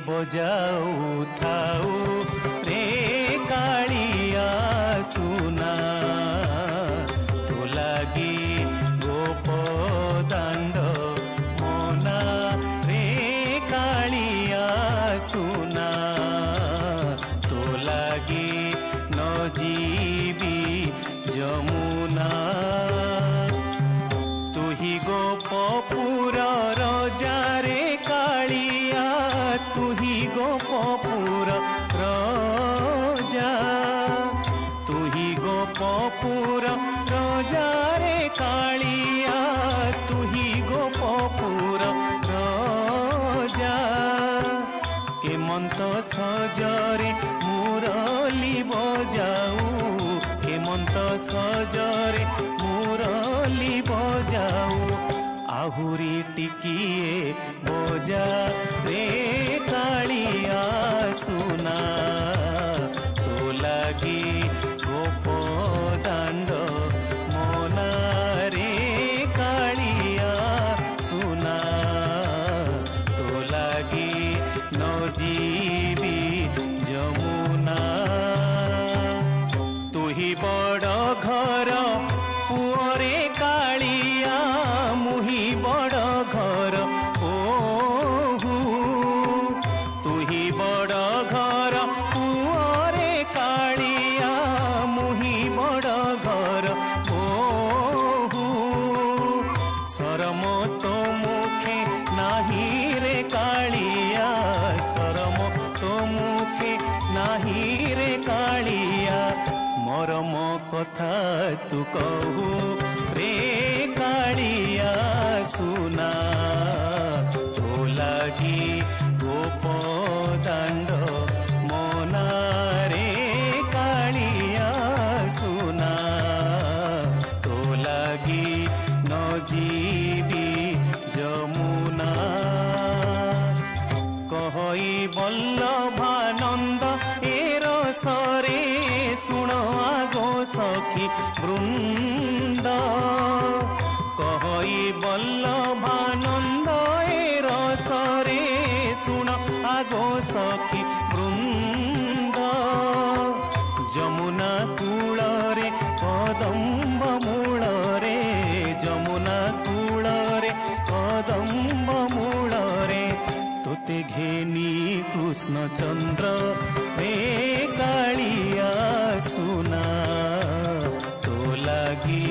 बजाऊ थाऊ रे कालिया सुना तो लागी गोप दांड मोना रे कालिया सुना तो लागी न जीवी जमुना तू ही गोपपुर राजा रे कालिया तू ही गोपपुर राजा तू ही गोपपुर राजा रे कालिया तू ही गोपपुर राजा केमंत सजरे मुरली बजाऊ केमंत सजरे मुरली बजाऊ आहुरी टिकिए बजा रे कालिया सुना तो लागी गोप दांड मोना रे कालिया सुना तो लागी न जीवी जमुना तू ही बड़ घर पुअरे कालिया मुही बड़ घर ओहू तू ही बड़ घर पुअरे कालिया मुही बड़ घर ओहू शरम तो मुखे नाही रे कालिया शरम तो मुखे नाही रे कालिया मरम कथा तू कहू रे कालिया सुना तो लागी गोप दांड मोना रे कालिया सुना तो लागी न जीवी जमुना कहई बल्लभानंद एरसरे सुण आगो सखी वृंद कहई बल्लभानंद एरसरे सुण आगो सखी वृंद जमुना कूलरे कदम्ब मूलरे जमुना कूलरे कदम्ब मूलरे तोते घेनी कृष्ण चंद्र रे कालिया सुना तो लागी